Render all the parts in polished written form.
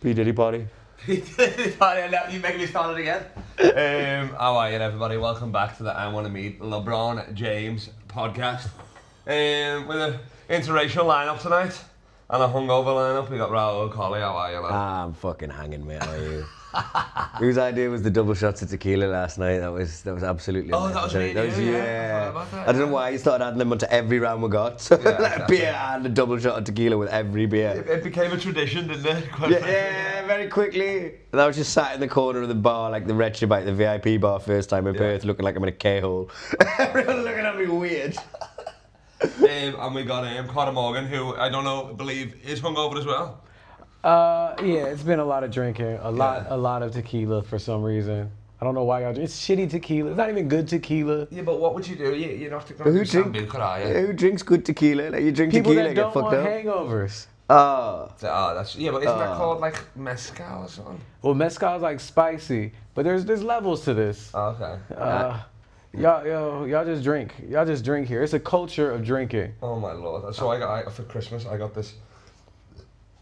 P Diddy party. You making me start it again. How are you, everybody? Welcome back to the I Want to Meet LeBron James podcast. With an interracial lineup tonight and a hungover lineup. We got Raul Kohli. How are you, lad? I'm fucking hanging, mate. How are you? Whose idea was the double shots of tequila last night? That was absolutely. Oh, that was really yeah. I I don't know why you started adding them onto every round we got. So like beer and a double shot of tequila with every beer. It became a tradition, didn't it? Yeah, very quickly. And I was just sat in the corner of the bar, like the wretched bite, the VIP bar, first time in Perth, looking like I'm in a K-hole. Everyone looking at me weird. And we got Carter Morgan, who I believe is hungover as well. Yeah, it's been a lot of drinking, a lot of tequila for some reason. I don't know why y'all drink. It's shitty tequila. It's not even good tequila. Yeah, but what would you do? You're not going to do Sambuca, are you? Who drinks good tequila? Like you drink People tequila that and get don't fucked want up. hangovers. Oh, But isn't that called like mezcal or something? Well, mezcal's like spicy, but there's levels to this. Oh, okay. Y'all just drink. Y'all just drink here. It's a culture of drinking. Oh my lord! So I for Christmas I got this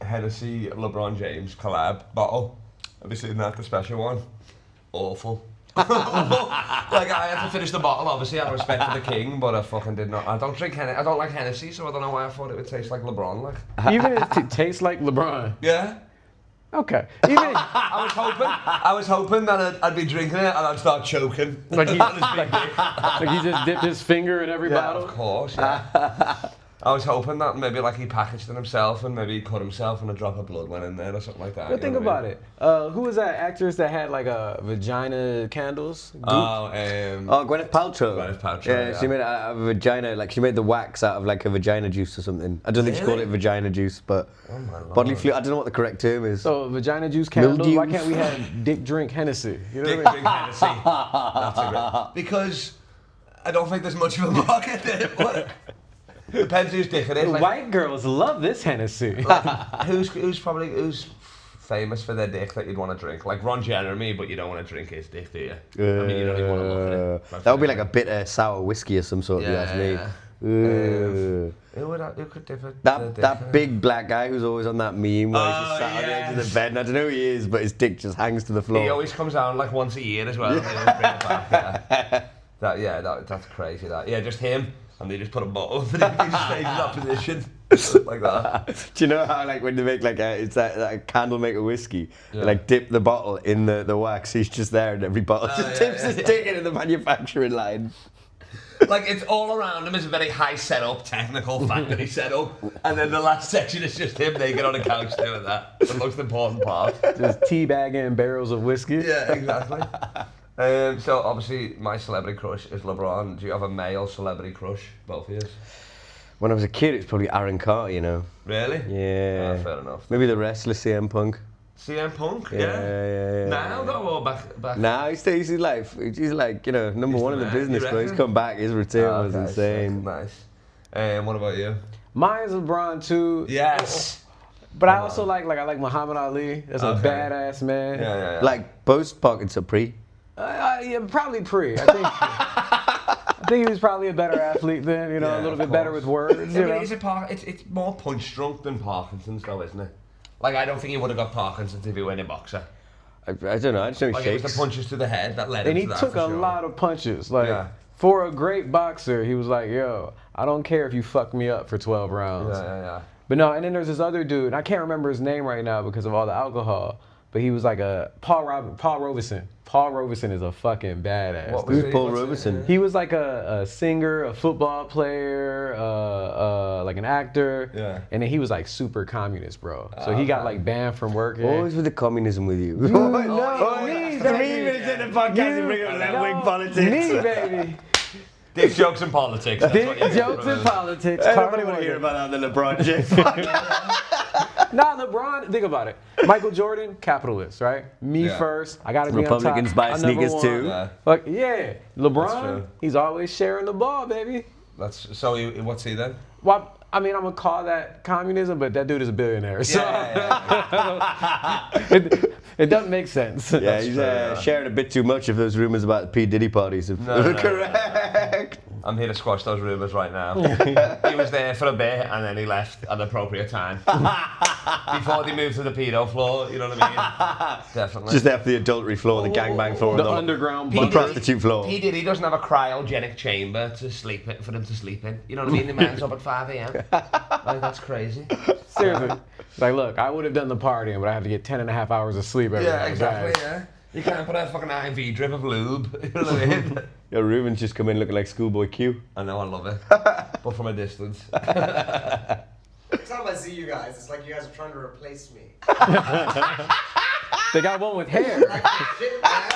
Hennessy LeBron James collab bottle. Have you seen that? The special one. Awful. Like I had to finish the bottle, obviously out of respect for the king, but I fucking did not. I don't like Hennessy, so I don't know why I thought it would taste like LeBron. Like. Even if it tastes like LeBron. Yeah. Okay. Even if, I was hoping that I'd be drinking it and I'd start choking. like he just dipped his finger in every bottle. Of course. Yeah. I was hoping that maybe like he packaged it himself and maybe he cut himself and a drop of blood went in there or something like that. But think about it. Who was that actress that had like a vagina candles? Gwyneth Paltrow. Gwyneth Paltrow. Yeah, she made a vagina, like she made the wax out of like a vagina juice or something. I don't think she called it vagina juice, but bodily fluid. I don't know what the correct term is. So vagina juice candles. Mildew. Why can't we have dick drink Hennessy? You know Dick what I mean? drink Hennessy. That's a great. Because I don't think there's much of a market there. Depends whose dick it is. Like, White girls love this Hennessy. who's famous for their dick that you'd want to drink? Like Ron Jeremy, but you don't want to drink his dick, do you? I mean, you don't even want to look at it. That would be like a bitter sour whiskey or some sort. If you ask me. Who could differ? That big black guy who's always on that meme where he's just sat on the edge of the bed, and I don't know who he is, but his dick just hangs to the floor. He always comes down like once a year as well. They always bring it back, that's crazy. Just him. And they just put a bottle and he just stays in that position. Like that. Do you know how like when they make like it's that candle maker whiskey, they like dip the bottle in the wax, he's just there and every bottle just tips his dick into the manufacturing line. Like it's all around him is a very high setup, technical factory setup, and then the last section is just him naked on a couch doing that. The most important part. Just teabagging barrels of whiskey. Yeah, exactly. So obviously my celebrity crush is LeBron. Do you have a male celebrity crush, both of you? When I was a kid, it's probably Aaron Carter, you know. Really? Yeah. Fair enough. Maybe the wrestler CM Punk. CM Punk? Yeah. Now though, or back? Nah, he's like number one in the business, but he's come back. His return was insane. Nice. What about you? Mine's LeBron too. Yes. But I also like Muhammad Ali. That's a badass man. Yeah. Like both pockets are pre. Yeah, probably pre. I think he was probably a better athlete than, a little bit better with words. Yeah, but it's more punch drunk than Parkinson's though, isn't it? Like I don't think he would have got Parkinson's if he were any boxer. I don't know. I just know he shakes. It was the punches to the head that led him to that. And he took a lot of punches. For a great boxer, he was like, yo, I don't care if you fuck me up for 12 rounds. Yeah. But no, and then there's this other dude, and I can't remember his name right now because of all the alcohol. But he was like Paul Robeson. Paul Robeson is a fucking badass. Who's Paul Robeson? He was like a singer, a football player, like an actor. Yeah. And then he was like super communist, bro. So he got like banned from work. Always with the communism with you. Me, 3 minutes in the podcast, you bring up left-wing politics. Me, baby. Dick jokes and politics. Dick jokes and politics. Everybody want to hear about that on the LeBron James podcast. Nah, LeBron, think about it. Michael Jordan, capitalist, right? Me first. I got to be on top. Republicans buy sneakers too. Yeah. Fuck yeah. LeBron, he's always sharing the ball, baby. What's he then? Well, I mean, I'm going to call that communism, but that dude is a billionaire. So it doesn't make sense. Yeah, he's sharing a bit too much of those rumors about P Diddy parties. If correct. I'm here to squash those rumours right now. He was there for a bit and then he left at the appropriate time. Before they moved to the pedo floor, you know what I mean? Definitely. Just there for the adultery floor, the gangbang floor, The and underground the bunker. prostitute floor. P Diddy doesn't have a cryogenic chamber to sleep in, for them to sleep in. You know what I mean? The man's up at 5 a.m. Like, that's crazy. Seriously. Like, look, I would have done the partying, but I have to get 10.5 hours of sleep every Yeah, night, exactly, guys. yeah. You can't put a fucking IV drip of lube. You know what I mean? Yo, Ruben's just come in looking like Schoolboy Q. I know, I love it. But from a distance. Every time I see you guys, it's like you guys are trying to replace me. They got one with hair. Like, shit, man.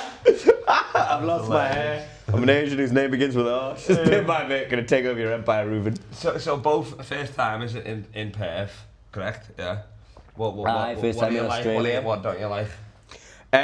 I've lost my hair. I'm an Asian whose name begins with R. Just bit by bit, gonna take over your empire, Ruben. So both first timers in Perth, correct? Yeah. Aye, first time in Australia. What don't you like? You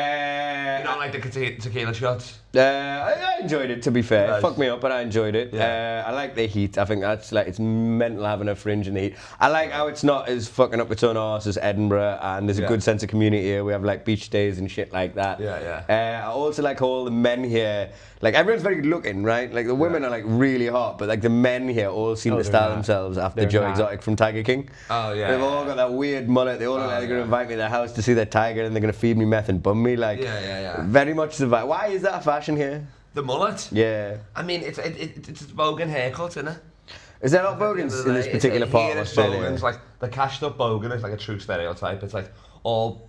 don't like the tequila shots? I enjoyed it, to be fair. Nice. Fucked me up, but I enjoyed it. Yeah. I like the heat. I think that's like, it's mental having a fringe in the heat. I like how it's not as fucking up its own arse as Edinburgh, and there's a good sense of community here. We have like beach days and shit like that. Yeah. I also like how all the men here, like everyone's very good looking, right? Like the women are like really hot, but like the men here all seem to they're style not. themselves after They're Joe not. Exotic from Tiger King. Oh, yeah. They've all got that weird mullet. They all look like they're going to invite me to their house to see their tiger, and they're going to feed me meth and bum me. Like, Yeah. very much the vibe. Why is that a fashion here? The mullet? Yeah. I mean, it's a bogan haircut, isn't it? Is there not bogans in this particular part of Australia? Bogans, like the cashed up bogan is like a true stereotype. It's like all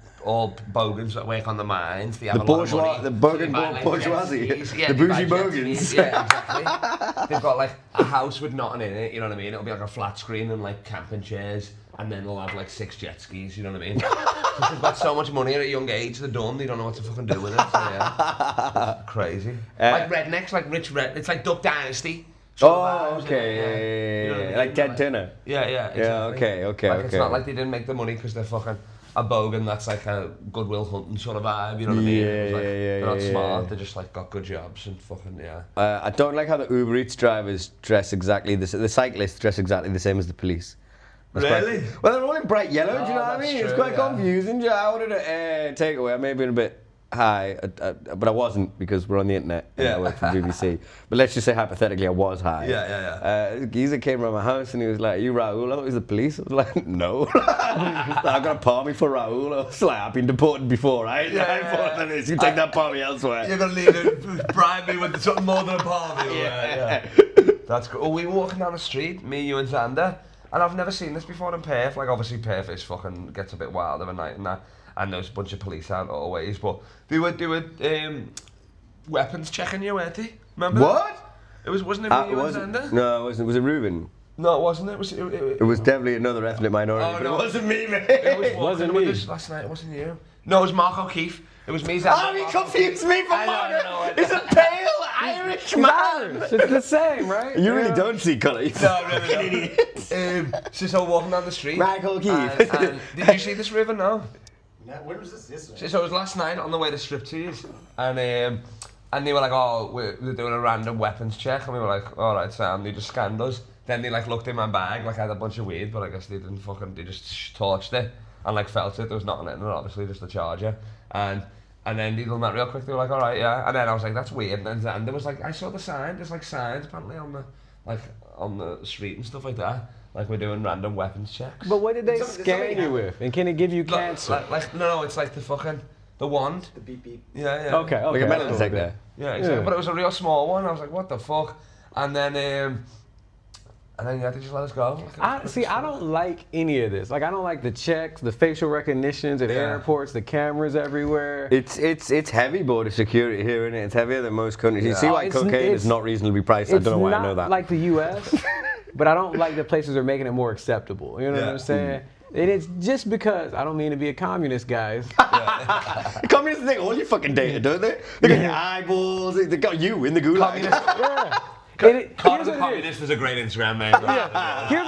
bogans that work on the mines. They have The a lot of bourgeois- money. the bogan They buy, like, bourgeoisie. jet skis. Yeah, The they buy bougie jet bogans. skis. Yeah, exactly. They've got like a house with nothing in it. You know what I mean? It'll be like a flat screen and like camping chairs. And then they'll have like 6 jet skis, you know what I mean? Because they've got so much money at a young age, they're dumb, they don't know what to fucking do with it. So yeah, it's crazy. Like rednecks, like rich red, it's like Duck Dynasty. sort of vibes, Okay. yeah. You know what I mean? Like Ted Turner. Yeah, exactly. Okay. Like, it's not like they didn't make the money because they're fucking a bogan that's like a Goodwill Hunting sort of vibe, you know what I mean? It's like, they're not smart, they just like got good jobs and fucking, I don't like how the Uber Eats drivers dress exactly the cyclists dress exactly the same as the police. That's Really? Well, they're all in bright yellow, do you know what I that's mean? It's true, quite yeah. confusing. I ordered a takeaway. I may have been a bit high, but I wasn't because we're on the internet and I work for BBC. But let's just say hypothetically I was high. Yeah. Geezer came around my house and he was like, "You Raul?" I thought he was the police. I was like, "No." I got a palmy for Raul. I was like, "I've been deported before, right? You take that palmy elsewhere." You're gonna leave it, bribe me with something more than a palmy. Yeah. That's cool. Oh, we were walking down the street, me, you and Xander, and I've never seen this before in Perth. Like, obviously Perth is fucking, gets a bit wild of a night and that, and there's a bunch of police out always, but they were weapons checking you, weren't they? Remember What? that? Wasn't it me, you and Xander? No, it wasn't. Was it Ruben? No, it wasn't. It was definitely another ethnic minority. Oh, but no. it wasn't me, man. It wasn't with me. us last night. It wasn't you. No, it was Mark O'Keefe. It was me, Xander. Oh, he confused me for I know, Margaret. I know. He's a pale Irish man. It's the same, right? You really don't see colour. You No, fucking idiot. So walking down the street. Mark O'Keefe. And did you see this river? No. When was this? Yesterday? So it was last night on the way to striptease, and they were like, "Oh, we're doing a random weapons check," and we were like, "All right, Sam." They just scanned us. Then they like looked in my bag, like I had a bunch of weed, but I guess they didn't fucking. They just torched it and like felt it. There was nothing in it, obviously, just a charger. And then they done that real quick. They were like, "All right, yeah." And then I was like, "That's weird." And then there was like, I saw the sign. There's like signs apparently on the street and stuff like that. Like we're doing random weapons checks. But what did they Something scan you happened. with? And can it give you cancer? Like no, it's like the wand. The beep beep. Yeah. Okay. Like a metal detector. Yeah, exactly. Yeah. But it was a real small one. I was like, what the fuck? And then yeah, they just let us go. I don't like any of this. Like, I don't like the checks, the facial recognitions at airports, the cameras everywhere. It's heavy border security here, isn't it? It's heavier than most countries. You Yeah. see why It's- cocaine it's- is not reasonably priced. I don't know why I know that. It's not like the U.S., but I don't like the places are making it more acceptable. You know what I'm saying? And it's just because, I don't mean to be a communist, guys. Communists take all your fucking data, don't they? They got your eyeballs. They got you in the gulag. Yeah. And here's Carter what it is. Communist is a great Instagram name. Here's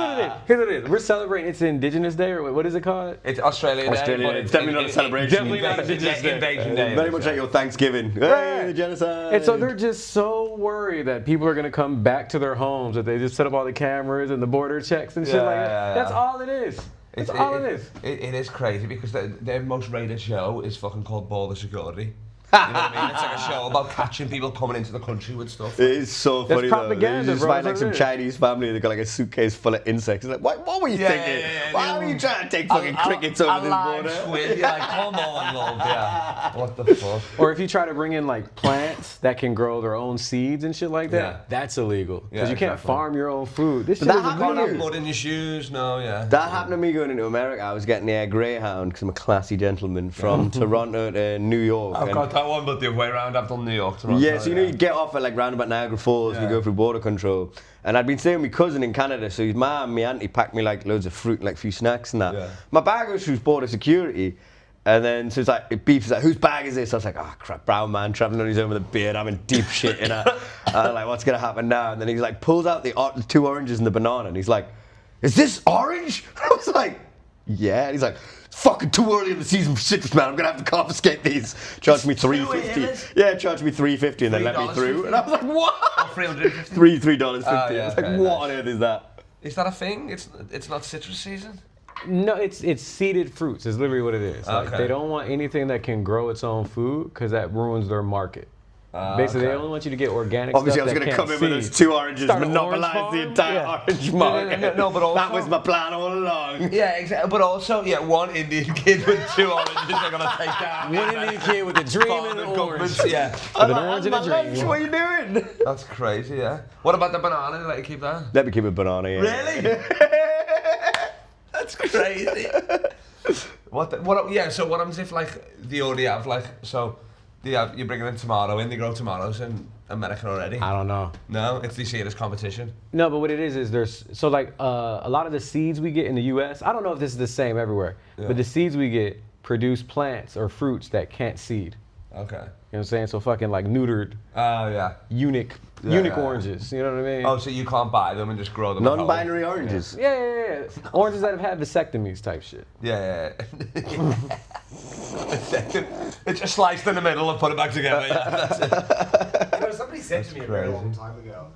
what it is. We're celebrating. It's Indigenous Day, or what is it called? It's Australia Day. Australia but Day. It's definitely not a celebration. Definitely not Indigenous Day. Invasion Day. Very much like your Thanksgiving. Hey, the genocide. And so they're just so worried that people are going to come back to their homes, that they just set up all the cameras and the border checks and shit like that. Yeah. That's all it is. That's all it is. It is crazy because their most rated show is fucking called Border Security. You know what I mean? It's like a show about catching people coming into the country with stuff. It is so funny though. propaganda, You just bro, find like that's some what it is. Chinese family, they got like a suitcase full of insects. It's like, what were you thinking? Why were you trying to take fucking crickets over this border? Squid. You're like, come on, love, yeah. What the fuck? Or if you try to bring in like plants that can grow their own seeds and shit like that, Yeah. that's illegal. Because Yeah, you can't exactly. farm your own food. This shit that is happened Can't to illegal. you? have mud in your shoes, no, yeah. That happened to me going into America. I was getting the Greyhound because I'm a classy gentleman from Toronto to New York. I've and- got that one, but the other way around, I've done New York, Toronto. Yeah, so you know you get off at like roundabout Niagara Falls and you Yeah. go through border control. And I'd been staying with my cousin in Canada, so his mum and my auntie packed me like loads of fruit and like a few snacks and that. Yeah. My bag goes through border security. And then so it's like it beeps like, whose bag is this? I was like, oh crap, brown man traveling on his own with a beard, I'm in deep shit, you know. And I'm like, what's gonna happen now? And then he's like pulls out the 2 oranges and the banana and he's like, is this orange? I was like, yeah. And he's like, it's fucking too early in the season for citrus, man. I'm gonna have to confiscate these. Charged me $3.50. Yeah, charged me $3.50 and then let me through. And I was like, what? $350. $3.50. Oh, yeah, I was like, okay, what nice. on earth is that? Is that a thing? It's not citrus season? No, it's seeded fruits. Is literally what it is. Like, Okay. they don't want anything that can grow its own food because that ruins their market. Basically, they okay. only want you to get organic Obviously, I stuff was that going to can't come in with seed. those 2 oranges, Start an monopolise orange the farm? entire Yeah. orange market. No, but also... That was my plan all along. Yeah, exactly. But also, yeah, one Indian kid with 2 oranges are going to take down. One Indian kid with a dream and an orange. Yeah. With an orange and a My lunch, dream. what are you doing? That's crazy, yeah. What about the banana? Did you let you keep that? Let me keep a banana, yeah. Really? That's crazy. Yeah, so what happens if, like, they already have, like, so you're bringing in tomato in, they grow tomatoes in America already? I don't know. No, it's they see it as competition. No, but what it is there's so like a lot of the seeds we get in the U.S. I don't know if this is the same everywhere, Yeah. but the seeds we get produce plants or fruits that can't seed. Okay. You know what I'm saying? So fucking like neutered, Oh, yeah. unique Yeah. oranges. You know what I mean? Oh, so you can't buy them and just grow them at home? Non-binary oranges. Yeah. Oranges that have had vasectomies type shit. Yeah. It's just sliced in the middle and put it back together. Yeah, that's it. You know, somebody said to me a very crazy. long time ago,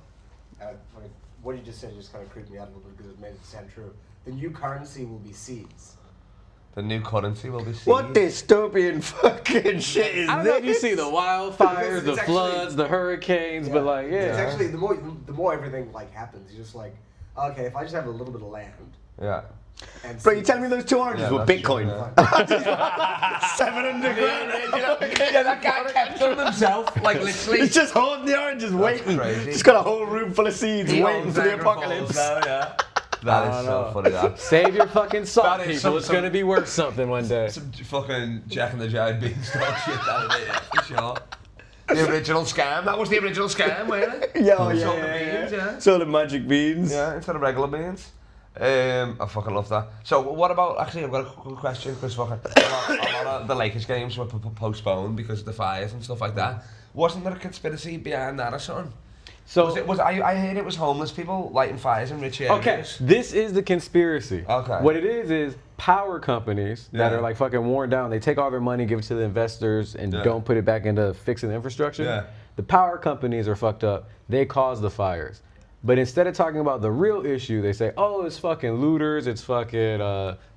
like, what you just said just kind of creeped me out a little bit because it made it sound true. The new currency will be seeds. The new currency will be seeds. What dystopian fucking shit is I don't this? know if you see the wildfires, the It's actually- floods, the hurricanes, but like, It's yeah. actually the more everything like happens, you're just like, okay, if I just have a little bit of land Yeah. and Bro, you seeds- telling me those 2 oranges Yeah, were that's Bitcoin? true, 700 grand. Yeah, that guy kept them himself, like literally. He's just holding the oranges, waiting. crazy. Just got a whole room full of seeds, He waiting owns for the Niagara Falls apocalypse. now, yeah. That is so funny, that. Save your fucking salt, That is people. It's some- gonna be worth something one day. Some fucking Jack and the Giant beanstalk shit out of it, yeah, for sure. The original scam. That was the original scam, wasn't it? Yeah, Sold the yeah. beans, yeah. Sold the magic beans. Yeah, instead of regular beans. I fucking love that. So what about, actually I've got a quick question, because fucking a lot of the Lakers games were postponed because of the fires and stuff like that. Wasn't there a conspiracy behind that or something? So I heard it was homeless people lighting fires in rich areas. okay, this is the conspiracy. Okay. What it is power companies that Yeah. are like fucking worn down. They take all their money, give it to the investors, and Yeah. don't put it back into fixing the infrastructure. Yeah. The power companies are fucked up. They cause the fires. But instead of talking about the real issue, they say, oh, it's fucking looters, it's fucking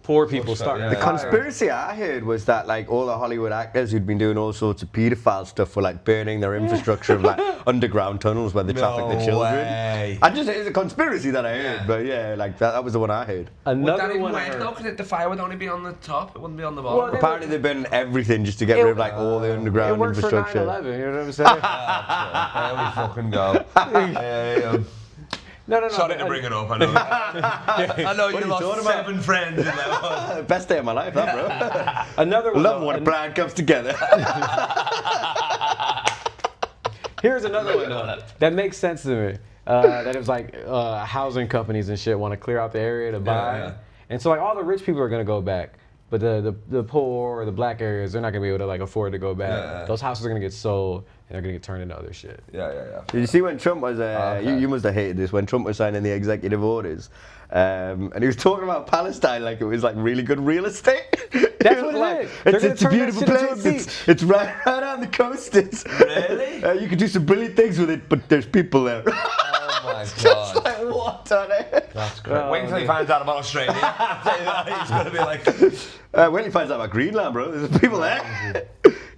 poor people stuff, starting yeah. the The conspiracy I heard was that like all the Hollywood actors who'd been doing all sorts of paedophile stuff were like burning their infrastructure of like underground tunnels where they traffic the No children. way. It's a conspiracy that I heard, but yeah, like that was the one I heard. Would that Another even one I work heard. though? Because the fire would only be on the top, it wouldn't be on the bottom. Well, Apparently they burned everything just to get rid of like all the It underground worked for infrastructure. 9/11, you know what I'm saying? There we fucking go. No. Sorry to bring it up, I know. I know What are you you lost talking about? 7 friends in that one. Best day of my life, that bro. Another one. Love though, when a plan comes together. Here's another one though, that makes sense to me. That it was like housing companies and shit want to clear out the area to buy, yeah. and so like all the rich people are gonna go back, but the poor or the black areas they're not gonna be able to like afford to go back. Yeah. Those houses are gonna get sold and they're gonna get turned into other shit. Yeah. Did you see when Trump was, Okay. you must have hated this, when Trump was signing the executive orders, and he was talking about Palestine like it was like really good real estate. That's He what was it like, is. They're gonna It's a turn that beautiful shit into a place. It's right on the coast. It's, Really? you can do some brilliant things with it, but there's people there. Oh my Just god. like, what on it? That's great. Wait until he finds out about Australia. I'll tell you that, he's going to be like... When he finds out about Greenland, bro, there's people there.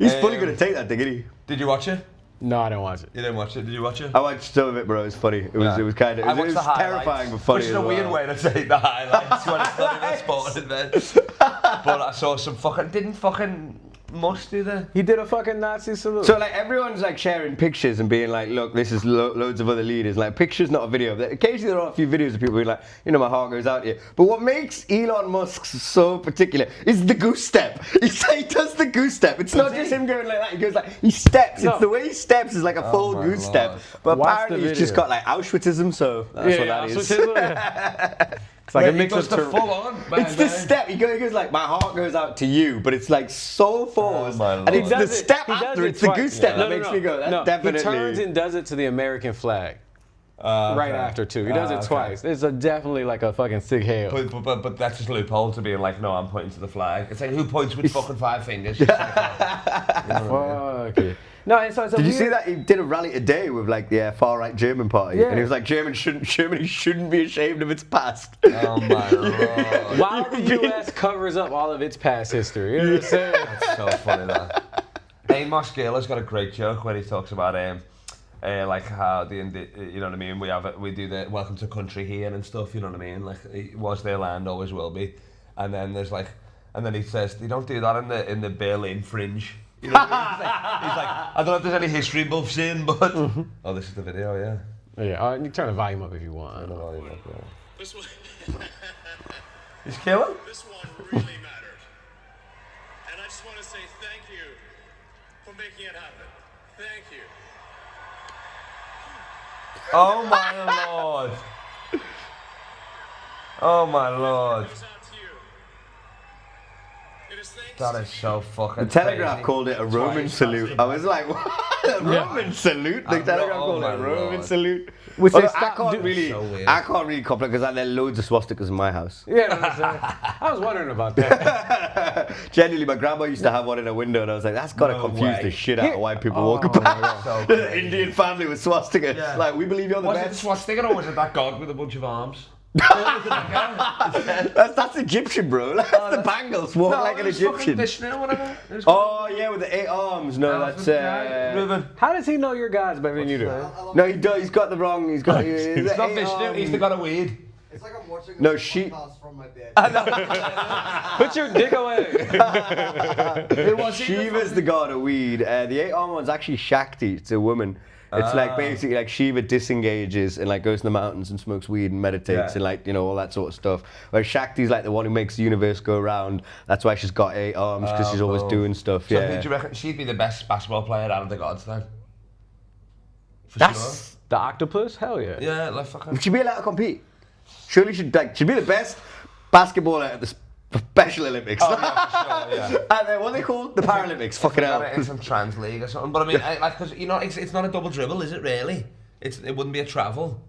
He's fully going to take that thing, isn't he? Did you watch it? No, I didn't watch it. You didn't watch it? Did you watch it? I watched some of it, bro. It was funny. It was kind of. I It watched was the highlights, terrifying but funny. Which is as a well. weird way to say the highlights when it's not even a sporting event. But I saw some didn't fucking Musk do that? He did a fucking Nazi salute. So like everyone's like sharing pictures and being like, look, this is loads of other leaders. Like pictures, not a video. Occasionally there are a few videos of people being like, you know, my heart goes out to you. But what makes Elon Musk so particular is the goose step. He does the goose step. It's not just him going like that. He goes like, he steps. No. It's the way he steps is like a full my goose Lord. step. But Watch apparently the he's just video. got like Auschwitzism, so that's what that is. Auschwitzism, yeah. It's like a He mix does of the full on. It's the step. He goes like, my heart goes out to you, but it's like so forced. my And it's Lord. the step He does after. it It's the twice. goose step No, that no, makes no. me go, that's No, definitely. he turns and does it to the American flag. Right okay. after too. He does it Okay. twice. It's definitely like a fucking sick hail. But that's just a loophole to being like, no, I'm pointing to the flag. It's like, who points with fucking 5 fingers? It's like, Fuck it. No, and so it's a Did you weird- see that he did a rally today with like the far right German party, Yeah. and he was like, Germany shouldn't be ashamed of its past. oh my Lord. While the U.S. covers up all of its past history. You know what I'm saying? That's so funny that. Amos Giller's got a great joke where he talks about like how you know what I mean, we do the welcome to country here and stuff, you know what I mean, like it was their land, always will be, and then there's like, and then he says they don't do that in the Berlin fringe, you know what I mean? He's like, I don't know if there's any history buffs in, but oh, this is the video, yeah. Yeah, you turn the volume up if you want. I don't know, yeah. This one, He's killing. this one really mattered. And I just want to say thank you for making it happen. Thank you. Oh my Lord. Oh my Lord. Goes out to you. It is thanks That to is so fucking The Telegraph crazy. called it a Roman salute. I was like, what? A Roman salute? The Telegraph oh called it my a Roman Lord. salute. Which Although they stopped doing- So weird. I can't really compliment because like, there are loads of swastikas in my house. Yeah, no, I was wondering about that. Genuinely, my grandma used to have one in her window, and I was like, that's gotta No confuse way. the shit out of white people Oh walking my past. So The crazy. Indian family with swastikas. Yeah. Like, we believe you're the Was it the best. swastika or was it that god with a bunch of arms? That's Egyptian, bro. That's the bangles. Walk like an Egyptian. Vishnu or whatever. It was Oh yeah, with the 8 arms. No, that's Reuben. How does he know your guys better than you do? no. He does. He's got the wrong. He's got. It's not Vishnu, he's the god of weed. It's like I'm watching No, a she- podcast from my bed. Put your dick away. It was Shiva's the god of weed. The 8 arm one's actually Shakti. It's a woman. It's like basically like Shiva disengages and like goes in the mountains and smokes weed and meditates Yeah. and like, you know, all that sort of stuff. Whereas Shakti's like the one who makes the universe go round. That's why she's got 8 arms, because she's always cool. doing stuff. So Yeah. who do you reckon she'd be the best basketball player out of the gods then? For That's. The octopus? Hell yeah. sure. Yeah, like fucking. She'd be allowed to compete. Surely she'd be the best basketballer at the Special Olympics. Oh, yeah, for sure, yeah. And then what are they called? The Paralympics. Fucking hell. In some trans league or something. But I mean, like, because you know, it's not a double dribble, is it? Really? It wouldn't be a travel.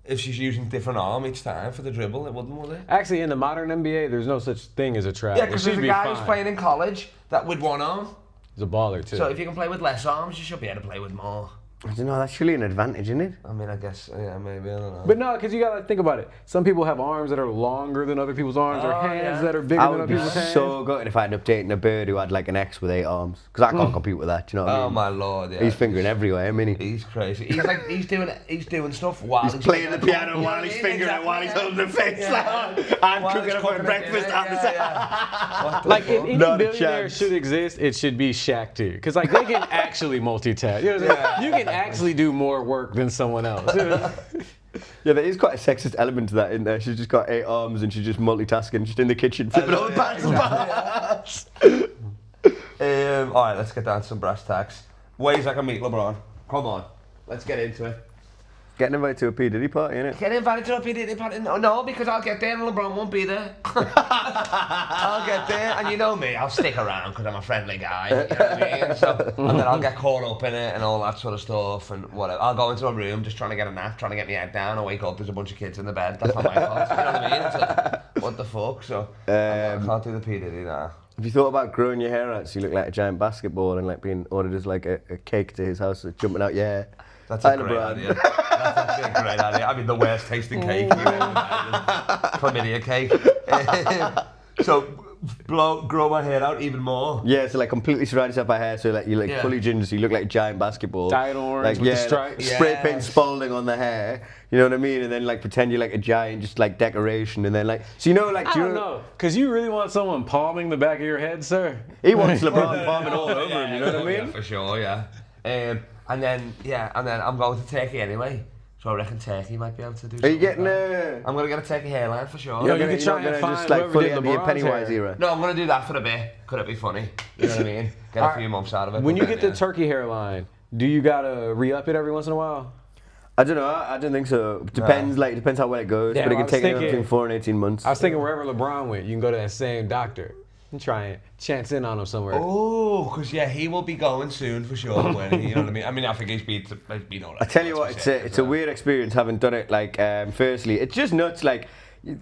If she's using different arm each time for the dribble, it wouldn't, would it? Actually, in the modern NBA, there's no such thing as a trap. Yeah, because She'd there's a be guy fine. who's playing in college that with one arm. He's a baller too. So if you can play with less arms, you should be able to play with more. I don't know. That's surely an advantage, isn't it? I mean, I guess, yeah, maybe, I don't know. But no, because you gotta think about it. Some people have arms that are longer than other people's arms, or Oh, hands yeah. that are bigger I than would other be people's hands. so good if I ended up dating a bird who had like an X with 8 arms. Because I can't compete with that, you know what I Oh mean? my Lord, yeah. He's fingering everywhere, I mean. He's crazy. He's like, he's doing stuff while He's playing the piano while he's fingering it, while he's holding the face. Like, I'm While cooking he's up my cooking breakfast it, at the same yeah. Like if any Not a billionaire chance. should exist, it should be Shaq too. Because like they can actually multitask. You know what I'm saying? You can actually do more work than someone else. You know? Yeah, there is quite a sexist element to that in there. She's just got 8 arms and she's just multitasking, just in the kitchen, flipping all the pans and pots. Alright, let's get down to some brass tacks. Ways I can meet LeBron. Come on, let's get into it. Getting invited to a P Diddy party, innit? Get invited to a P Diddy party? No, because I'll get there and LeBron won't be there. I'll get there, and you know me, I'll stick around because I'm a friendly guy. You know what I mean? So, and then I'll get caught up in it and all that sort of stuff and whatever. I'll go into a room just trying to get a nap, trying to get my head down. I wake up, there's a bunch of kids in the bed. That's not my fault. You know what I mean? It's like, what the fuck? So I can't do the P Diddy now. Have you thought about growing your hair out so you look like a giant basketball and like being ordered as like a cake to his house, jumping out your hair? That's Hi, a great LeBron. idea. That's actually a great idea. I mean, the worst tasting cake you ever had is chlamydia cake. So, grow my hair out even more. Yeah, so like completely surround yourself by hair, so like you're like Yeah. fully ginger, so you look like a giant basketball. Dyed orange like, with the stripes. Spray paint Yes. Spalding on the hair. You know what I mean? And then like pretend you're like a giant, just like decoration, and then like so you know like I don't know, cause you really want someone palming the back of your head, sir? he wants LeBron palming all over him. You know what I Yeah, mean? for sure, yeah. And then I'm going to Turkey anyway, so I reckon Turkey might be able to do. Are you something getting like that. I'm gonna get a Turkey hairline for sure. Yo, you gonna- could try you're and not gonna find just like whoever fully did into your LeBron's Pennywise hair. era. No, I'm gonna do that for a bit. Could it be funny? You know what I mean? Get a few months out of it. When you but get then, the turkey hairline, do you gotta re-up it every once in a while? I don't know. I don't think so. Depends. Like depends how well it goes. Yeah, but it I can was take anywhere thinking- between 4 and 18 months. I was thinking wherever LeBron went, you can go to that same doctor and try and chance in on him somewhere. Oh, because he will be going soon for sure. When you know what I mean? I think he's been all right. I tell you what, it's a weird experience having done it. Like, firstly, it's just nuts. Like,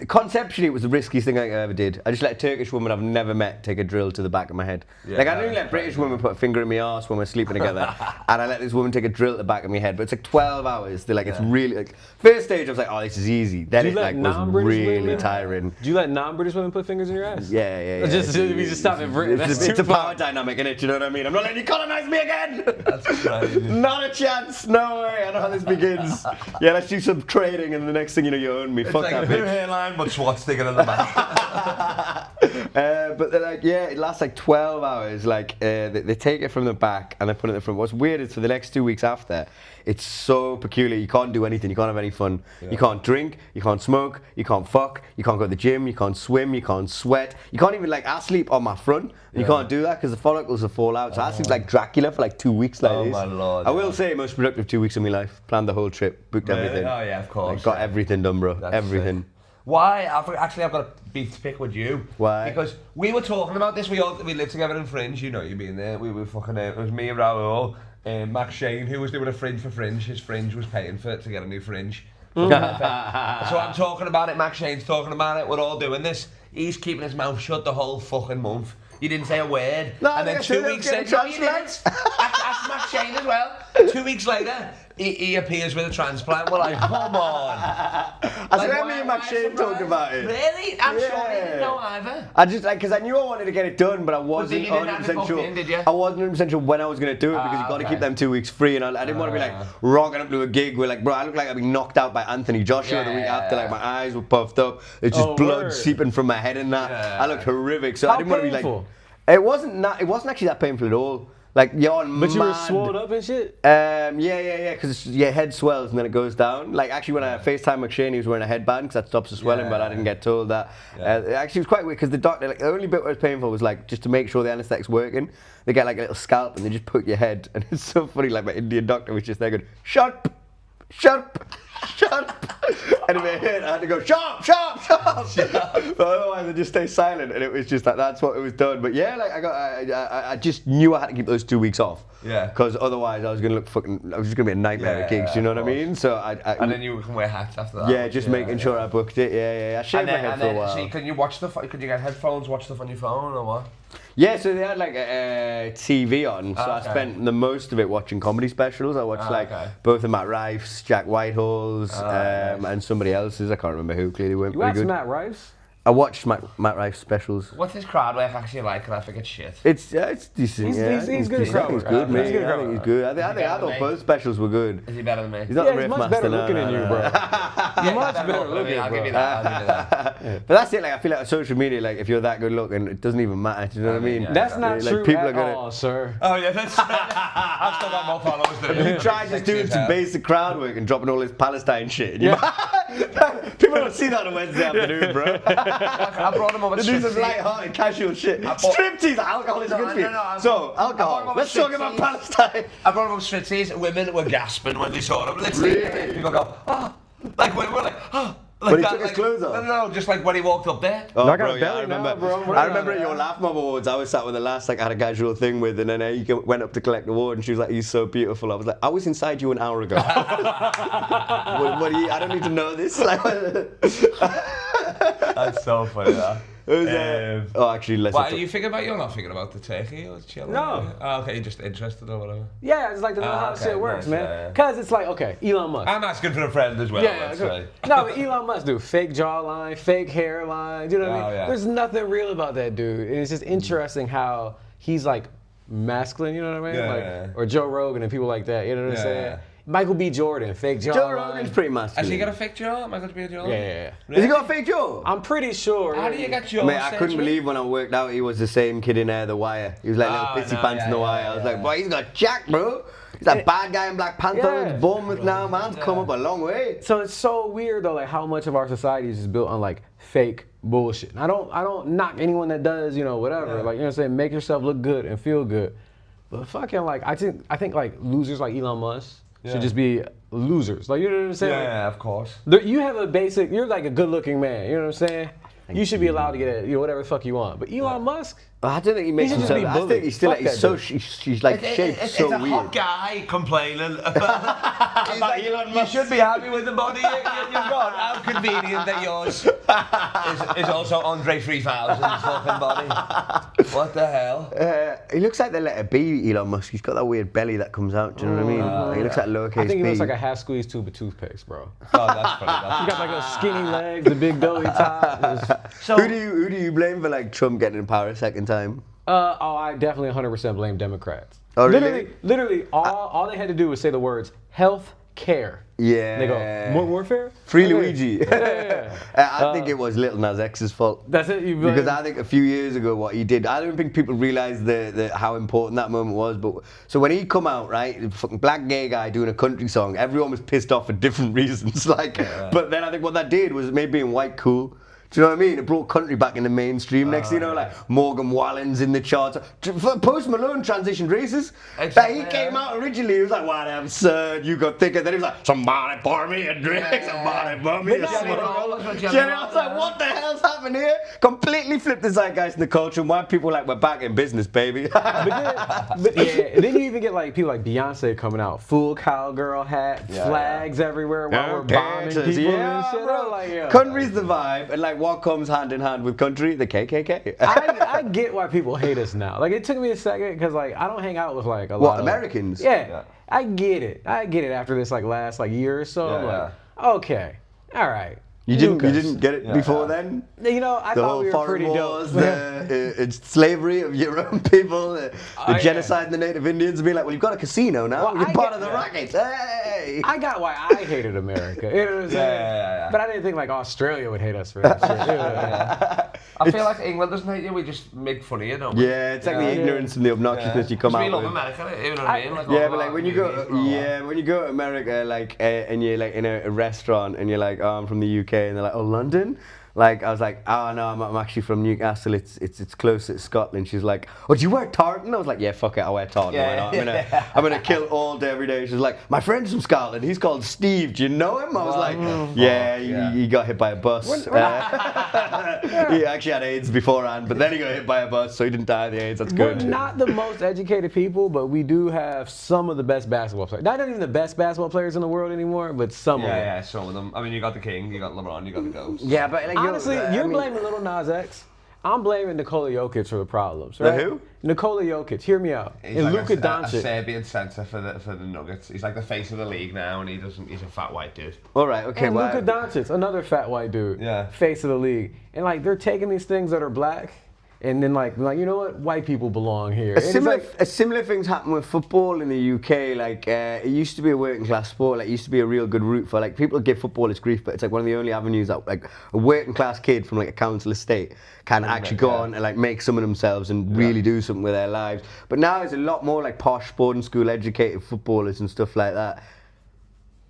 conceptually, it was the riskiest thing I ever did. I just let a Turkish woman I've never met take a drill to the back of my head. Yeah, like, I that don't is let British crazy. women put a finger in my arse when we're sleeping together, and I let this woman take a drill to the back of my head. But it's like 12 hours. They're like, it's really like first stage. I was like, oh, this is easy. Then Do it you let like was non-British really women- tiring. Do you let non-British women put fingers in your ass? Yeah. We just stop in Britain. It's, That's it's a too power far. dynamic, innit? You know what I mean? I'm not letting you colonize me again. That's crazy. Not a chance. No way. I know how this begins. Yeah, let's do some trading, and the next thing you know, you own me. It's Fuck like that a new bitch. hairline, but swastika in the back. But they're like, yeah, it lasts like 12 hours. Like, they take it from the back and they put it in the front. What's weird is for the next 2 weeks after, it's so peculiar. You can't do anything. You can't have any fun. Yeah. You can't drink. You can't smoke. You can't fuck. You can't go to the gym. You can't swim. You can't sweat. You can't even like. I sleep on my front. You Yeah. can't do that because the follicles will fall out. So I sleep like Dracula for like 2 weeks like Oh, this. my Lord, I will yeah. say most productive 2 weeks of my life. Planned the whole trip. Booked Really? everything. Oh, yeah, of course, Like, got yeah. everything done, bro. That's everything. sick. Why? I've got a beef to pick with you. Why? Because we were talking about this. We lived together in Fringe. You know, you being there. We were fucking. It was me and Raul, Max Shane, who was doing a Fringe for Fringe. His Fringe was paying for it to get a new Fringe. So I'm talking about it. Max Shane's talking about it. We're all doing this. He's keeping his mouth shut the whole fucking month. He didn't say a word. No, and then I 2 said weeks I'm later, getting no, you didn't. Ask Max Shane as well. 2 weeks later, he appears with a transplant. We're like, come on. I swear me and Max Shane talked about it. Really? I'm sure he Yeah. didn't know either. I just like because I knew I wanted to get it done, but I wasn't you didn't have it 100% booked sure. in, did you? I wasn't 100% sure when I was going to do it because you got to okay. keep them 2 weeks free, and I didn't want to be like rocking up to a gig where like, bro, I look like I've been knocked out by Anthony Joshua the week Yeah. after. Like my eyes were puffed up, it's just Oh, blood word. seeping from my head and that. Yeah. I looked horrific, so I How didn't want to be painful? like. It wasn't actually that painful at all. Like you're on But you were mad- swelled up and shit? yeah, because your head swells and then it goes down. Like actually, when I FaceTime McShane, he was wearing a headband because that stops the swelling, but I didn't get told that. Actually, it was quite weird because the doctor, like the only bit where it was painful was like just to make sure the anaesthetic's working. They get like a little scalp and they just poke your head, and it's so funny. Like my Indian doctor was just there going, "Shut, shut." And if it hit, I had to go sharp. But otherwise, I just stay silent, and it was just like that's what it was done. But yeah, like I just knew I had to keep those 2 weeks off. Yeah. Because otherwise, I was gonna look fucking. I was just gonna be a nightmare at gigs. You know what I of course. mean? So And then you can wear hats after that. yeah, just making sure I booked it. Yeah. I shaved my head for a while. So can you watch could you get headphones, watch stuff on your phone or what? Yeah, so they had like a TV on, so I Okay. spent the most of it watching comedy specials. I watched like okay. both of Matt Rife's, Jack Whitehall's, nice. and somebody else's. I can't remember who. Clearly weren't You very asked good. Matt Rife? I watched Matt Rife's specials. What's his crowd work actually like? And I think it's shit. It's decent. He's- yeah, he's- I think he's good at decent. I crowd think he's work. good, He's mate. good at I crowd think he's work. good. I better thought than me? both specials were good. Is he better than me? He's not Yeah, the he's riff much master, better looking than you, bro. Yeah, much better better than me. looking, I'll give you bro. that. I'll give you that. But that's it. Like I feel like on social media, like if you're that good looking, it doesn't even matter. Do you know what I mean? yeah. That's not Like, true people at are gonna- all, sir. Oh yeah, that's. I've still got more followers than You try just doing some basic crowd work and dropping all this Palestine shit. And you people don't see that on Wednesday afternoon, bro. I brought him over They to do some striptease. light-hearted, casual shit. bought- Striptease, alcohol is No, good for you. no, I So, bought alcohol. him Let's a talk about striptease. Palestine. I brought him up striptease. Women were gasping when they saw him. Literally, Really? people go, oh, like when we're like, oh. Like When he that, took his like, clothes off? No, just like when he walked up there. Oh, I got bro, a yeah, belly I remember. now, bro. I remember at your Laugh Mob Awards, I was sat with the last like I had a casual thing with, and then he went up to collect the award, and she was like, "He's so beautiful." I was like, "I was inside you an hour ago." what do you? I don't need to know this. Like, That's so funny, that. Actually, let's. What are you thinking about? You're not thinking about the turkey or chilling? No. Oh, okay, you're just interested or whatever. Yeah, I just like to know how okay, shit works, nice, man. yeah. Cause it's like, okay, Elon Musk. I'm asking for a friend as well. Let's say. No, but Elon Musk, dude, fake jawline, fake hairline. You know what I mean? Yeah. There's nothing real about that dude. And it's just interesting how he's like masculine. You know what I mean? Yeah, like, yeah. Or Joe Rogan and people like that. You know what I'm saying? Yeah. Michael B. Jordan, fake jawline. Joe Rogan's pretty masculine. Has he got a fake jaw? Michael B. Jordan? Yeah. Has he got a fake jaw? I'm pretty sure. How do you get jaw Mate, I couldn't surgery? believe when I worked out he was the same kid in The Wire. He was like little pissy pants in The Wire. I was like, boy, he's got jack, bro. He's that bad guy in Black Panther. Yeah. He's Bournemouth now, man's come up a long way. So it's so weird though, like how much of our society is just built on like fake bullshit. And I don't knock anyone that does, you know, whatever. Yeah. Like, you know what I'm saying? Make yourself look good and feel good. But fucking like, I think like losers like Elon Musk should just be losers. Like, you know what I'm saying? Like, Yeah, of course. you have a basic, you're like a good looking man, you know what I'm saying? You should be allowed to get whatever the fuck you want. But Elon Musk, I don't think he makes should just himself. be I think he's still bullied. like, Fuck he's that so dude. she's like shaped It's so a weird. hot guy complaining about Elon You Musk. should be happy with the body you've got. How convenient that yours is also Andre 3000's fucking body. What the hell? He looks like the letter B, Elon Musk. He's got that weird belly that comes out. Do you know what I mean? Like, he looks like lowercase I think he b. looks like a half squeezed tube of toothpaste, bro. Oh, that's funny. He got like those skinny legs, the big belly top. So, Who do you blame for like Trump getting in power a second time? I definitely 100% blame Democrats. Oh, really? Literally, all they had to do was say the words health care. Yeah. They go, more warfare? Free Okay. Luigi. Yeah. I think it was Little Nas X's fault. That's it? You blame- Because I think a few years ago what he did, I don't think people realised how important that moment was. But so when he come out, right, the fucking black gay guy doing a country song, everyone was pissed off for different reasons. Like, but then I think what that did was it made being white cool. Do you know what I mean? It brought country back in the mainstream. Next thing you know, like Morgan Wallen's in the charts. Post Malone transitioned races. Exactly, Like, he came out originally, he was like, "What absurd, you got thicker." Then he was like, "Somebody pour me a drink, somebody pour me a But smoke." yeah, I was like, what the hell's happening here? Completely flipped the zeitgeist in the culture, and white people were like, we're back in business, baby. But then you even get like people like Beyonce coming out, full cowgirl hat, flags everywhere while we're bombing people and shit. bro. Like, yeah. Country's the vibe, and like what comes hand in hand with country? The KKK. I get why people hate us now. Like, it took me a second because like I don't hang out with like a lot What, of Americans? Yeah, I get it. After this like last like year or so. I'm like, okay, all right. You didn't get it before then? You know, I The thought whole we were foreign pretty wars, dope. it's slavery of your own people, the yeah. genocide of the native Indians, being like, well, you've got a casino now, Well, you're I part get of the that. Rockets, hey! I got why I hated America. You know what I'm saying? Yeah. But I didn't think like Australia would hate us for that shit. You know what I mean? I feel like England doesn't hate you, we just make fun of you, don't we? Yeah, it's like the ignorance and the obnoxiousness you come out We love with. America, you know what I mean? Like, Yeah, all but like that when you movies, go, all that. yeah, when you go to America, like, and you're like in a restaurant, and you're like, oh, I'm from the UK, and they're like, oh, London. Like I was like, oh no, I'm actually from Newcastle. It's close to Scotland. She's like, oh, do you wear tartan? I was like, yeah, fuck it, I wear tartan. Why not? I'm gonna kill all day every day. She's like, my friend's from Scotland. He's called Steve. Do you know him? I was like, yeah, he got hit by a bus. He actually had AIDS beforehand, but then he got hit by a bus, so he didn't die of the AIDS. That's We're good. not the most educated people, but we do have some of the best basketball players. Not even the best basketball players in the world anymore, but some of them. Yeah, some of them. I mean, you got the King, you got LeBron, you got the Ghost. Yeah, but like Honestly, you're blaming Little Nas X. I'm blaming Nikola Jokic for the problems. The Right? who? Nikola Jokic. Hear me out. He's And like Luka a Doncic. Serbian centre for the Nuggets. He's like the face of the league now, and he's a fat white dude. All right, okay, And well, Luka Doncic, another fat white dude. Yeah. Face of the league. And like they're taking these things that are black, and then like you know what? White people belong here. And it's Similar things happen with football in the UK. Like it used to be a working class sport. Like it used to be a real good route for like people give footballers grief, but it's like one of the only avenues that like a working class kid from like a council estate can actually go on and like make some of themselves and really do something with their lives. But now there's a lot more like posh boarding school educated footballers and stuff like that.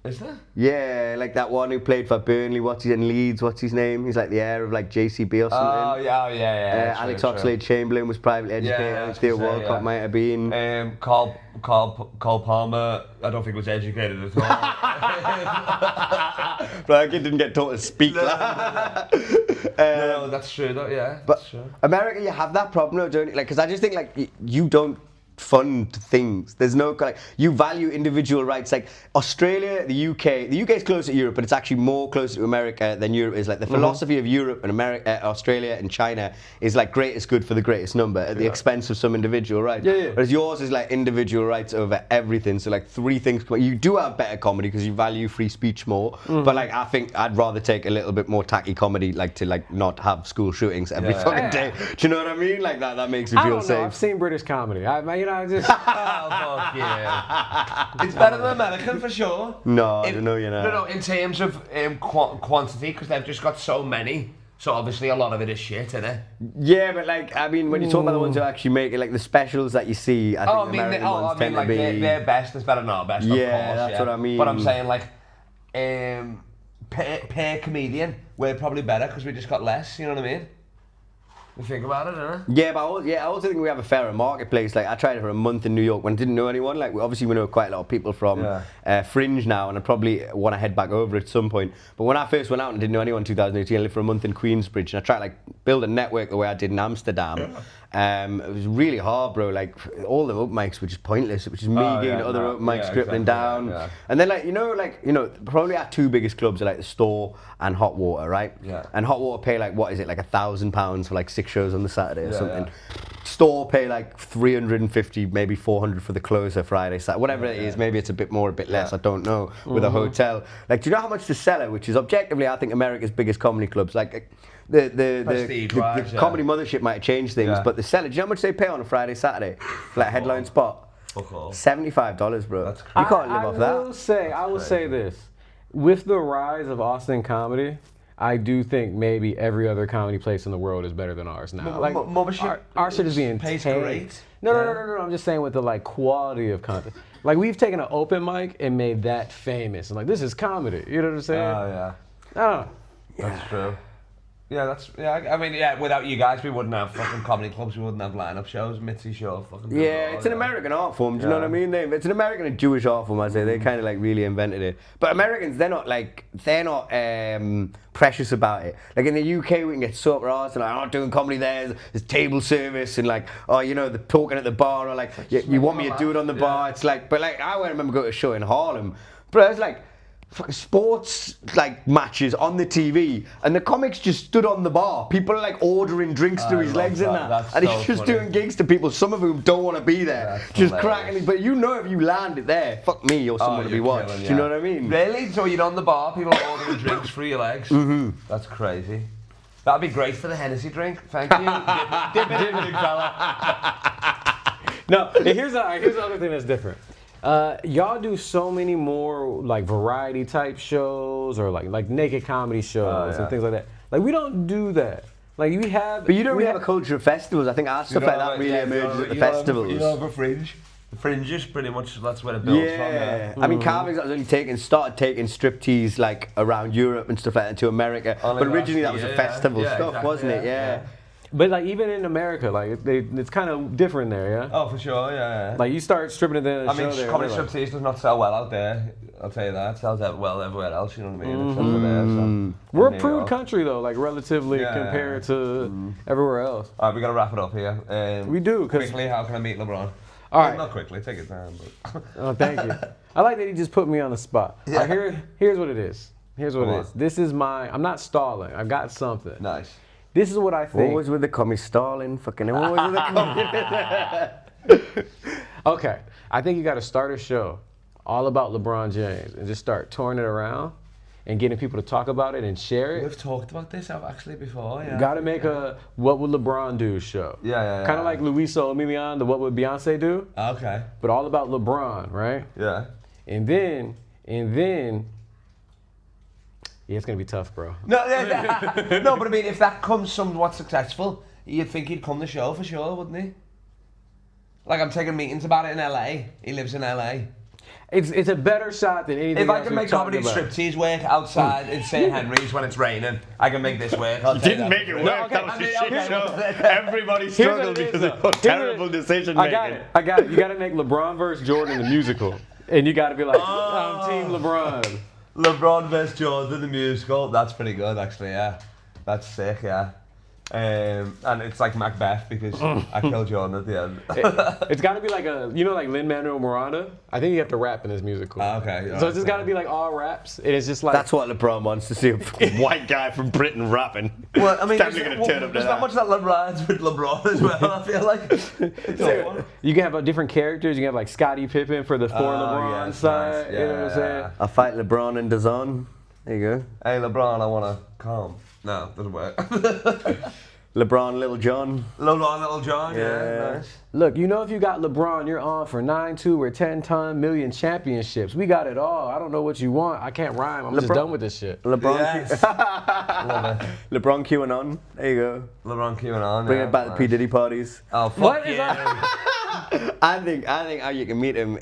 Is there? Yeah, like that one who played for Burnley. In Leeds? What's his name? He's like the heir of like JCB or something. Oh yeah. Alex Oxlade-Chamberlain was privately educated. Theo Walcott might have been. Cole Palmer, I don't think was educated at all. But that kid didn't get taught to speak. No, that's true though, yeah. But That's true. America, you have that problem, though, don't you? Like, because I just think like you don't fund things. There's no like you value individual rights. Like Australia, the UK. The UK is closer to Europe, but it's actually more closer to America than Europe is. Like the philosophy of Europe and America, Australia and China is like greatest good for the greatest number at the expense of some individual rights. Yeah. Whereas yours is like individual rights over everything. So like three things. You do have better comedy because you value free speech more. But like I think I'd rather take a little bit more tacky comedy, like to like not have school shootings every fucking day. Do you know what I mean? Like that makes me I feel don't know. safe. I've seen British comedy. I just. Oh, fuck yeah. It's better than American for sure. No, I don't know, you know. No, in terms of quantity, because they've just got so many. So obviously a lot of it is shit, isn't it? Yeah, but like, I mean, when you talk about the ones who actually make it, like the specials that you see, I think the American ones tend to be... their best is better than our best, Yeah, of course. that's what I mean. But I'm saying, like, per comedian, we're probably better because we just got less, you know what I mean? You think about it, huh? Yeah, but I also think we have a fairer marketplace. Like, I tried it for a month in New York when I didn't know anyone. Like, obviously we know quite a lot of people from Fringe now, and I probably want to head back over at some point. But when I first went out and didn't know anyone in 2018, I lived for a month in Queensbridge, and I tried to like build a network the way I did in Amsterdam. It was really hard, bro. Like, all the open mics were just pointless. It was just me getting other open mics, scripting down. Yeah. And then, probably our two biggest clubs are like the Store and Hot Water, right? Yeah. And Hot Water pay like, what is it, like £1,000 for like 6 shows on the Saturday or something. Store pay like 350, maybe 400 for the closer Friday, Saturday, whatever it is. Maybe it's a bit more, a bit less. I don't know. With a hotel, like, do you know how much the Cellar, which is objectively, I think, America's biggest comedy clubs, like the comedy mothership might have changed things, but the Cellar, do you know how much they pay on a Friday, Saturday, for like a headline spot? $75, bro. That's crazy. You can't live off that. I will say this: with the rise of Austin comedy, I do think maybe every other comedy place in the world is better than ours now. Like our shit is being pays tamed. great. No. I'm just saying with the like quality of content. Like we've taken an open mic and made that famous, and like this is comedy. You know what I'm saying? Oh yeah. I don't know. That's true. I mean, without you guys, we wouldn't have fucking comedy clubs, we wouldn't have line-up shows, Mitzi show, fucking... Yeah, it's an American art form, do you know what I mean? It's an American and Jewish art form, I'd say. They kind of like really invented it. But Americans, they're not precious about it. Like in the UK, we can get so up our arse and like, I'm not doing comedy there, there's table service and like, oh, you know, the talking at the bar, or like, you want me to do it on the bar. It's like, but like, I remember going to a show in Harlem, bro, it's like, fucking sports like matches on the TV, and the comics just stood on the bar. People are like ordering drinks through his legs and that, and he's just doing gigs to people, some of whom don't want to be there, just cracking. But you know, if you land it there, fuck me, you're someone to be watched. Do you know what I mean? Really? So you're on the bar, people are ordering drinks through your legs. That's crazy. That'd be great for the Hennessy drink. Thank you. Dip it in, big fella. No, here's the other thing that's different. Y'all do so many more like variety type shows or like naked comedy shows and things like that. Like we don't do that. Like we have. But you don't really have a culture of festivals. I think our stuff like that really emerges at the festivals. You know, a fringe. The fringe is pretty much, that's where it builds from. Yeah. I mean, carvings was only started taking striptease like around Europe and stuff like that to America. But originally that was a festival stuff, exactly, wasn't it? Yeah. But like even in America, like it's kind of different there, yeah. Oh, for sure, yeah. Like you start stripping at the end of the show. I mean, comedy striptease does not sell well out there. I'll tell you that. It sells out well everywhere else. You know what I mean? Except for there. So we're a prude country though, like relatively compared to everywhere else. All right, we gotta wrap it up here. We do. Quickly, how can I meet LeBron? All right. Not quickly. Take your time. But. Oh, thank you. I like that he just put me on the spot. Yeah. All right, here's what it is. Here's what it is. This is I'm not stalling. I've got something. Nice. This is what I think. Always with the commie stalling, fucking always with the commie. Okay, I think you got to start a show all about LeBron James and just start touring it around and getting people to talk about it and share it. We've talked about this actually before, yeah. Got to make a What Would LeBron Do show. Yeah. Kind of like Luiso Emilion, the What Would Beyonce Do? Okay. But all about LeBron, right? Yeah. And then, yeah, it's gonna be tough, bro. No, but I mean, if that comes somewhat successful, you'd think he'd come to the show for sure, wouldn't he? Like, I'm taking meetings about it in LA. He lives in LA. It's a better shot than anything If else I can make comedy striptease work outside in St. Henry's when it's raining, I can make this work. You didn't make it work. No, okay. That was a shit show. Everybody struggled because of terrible decision making. I got it. You got to make LeBron vs. Jordan the musical, and you got to be like, I'm Team LeBron. LeBron vs. Jordan, the musical. That's pretty good, actually, yeah. That's sick, yeah. And it's like Macbeth because I killed Jordan at the end. It's got to be like like Lin-Manuel Miranda. I think you have to rap in this musical. Okay. So it's just got to be like all raps, and it's just like That's what LeBron wants, to see a white guy from Britain rapping. Well, I mean, Definitely going to turn up to there's that. not much that rides with LeBron as well. I feel like it's all one. you can have different characters. You can have like Scottie Pippen for the Thor LeBron yes, side. nice. You know what I'm saying? Yeah. I'll fight LeBron and DAZN. There you go. Hey LeBron, I wanna come. No, doesn't work. LeBron, Little John. Little John, yeah, Yeah. nice. Look, if you got LeBron, you're on for 9-2 or 10-ton million championships. We got it all. I don't know what you want. I can't rhyme. I'm just LeBron- done with this shit. LeBron, Yes. Love it. LeBron QAnon. There you go. LeBron QAnon. Bring yeah, it back to nice. P Diddy parties. Oh fuck What is yeah. I think how you can meet him.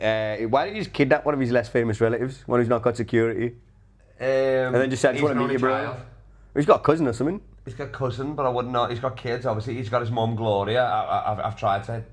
Why don't you just kidnap one of his less famous relatives, one who's not got security, and then just say, I just want to meet you, bro. He's got a cousin or something. He's got a cousin, but I wouldn't know. He's got kids, obviously. He's got his mum, Gloria. I've tried to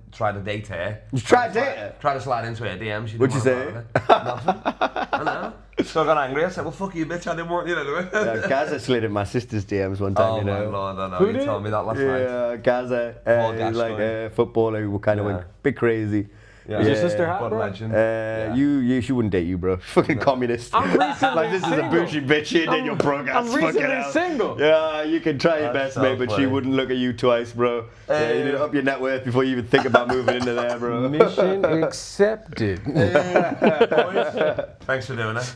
date her. You tried to date her? Tried to slide into her DM. She What'd you didn't want a part of it. Nothing. I know. So I got angry. I said, well, fuck you, bitch. I didn't want you to do it. Yeah, Gaza slid in my sister's DMs one time, Oh, you my know. lord, I know. Who You did? told me that last night. Yeah, Gaza, Paul he's like Gascoigne. a footballer who kind of Yeah. went a bit crazy. Yeah. Is your sister hot, What bro? legend. Yeah. She wouldn't date you, bro. Fucking communist. I'm recently Like, this is a single. bougie bitch, you did your broke ass I'm fucking recently hell. single. Yeah, you can try your That's best, so mate, but she funny. wouldn't look at you twice, bro. Yeah, you need to up your net worth before you even think about moving into there, bro. Mission accepted. Thanks for doing it.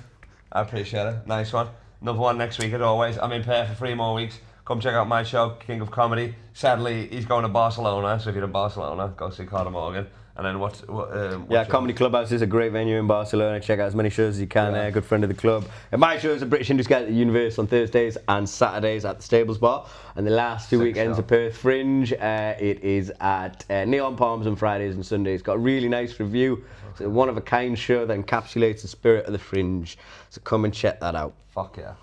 I appreciate it. Nice one. Another one next week, as always. I'm in Perth for 3 more weeks. Come check out my show, King of Comedy. Sadly, he's going to Barcelona, so if you're in Barcelona, go see Carter Morgan. And then what's Yeah, Comedy Clubhouse is a great venue in Barcelona. Check out as many shows as you can there. Good friend of the club. And my show is a British Industry at the Universe on Thursdays and Saturdays at the Stables Bar. And the last 2 Sick weekends show. are Perth Fringe. It is at Neon Palms on Fridays and Sundays. Got a really nice review. It's a one-of-a-kind show that encapsulates the spirit of the Fringe. So come and check that out. Fuck yeah.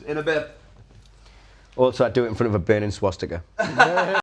In a bit. Also, I do it in front of a burning swastika.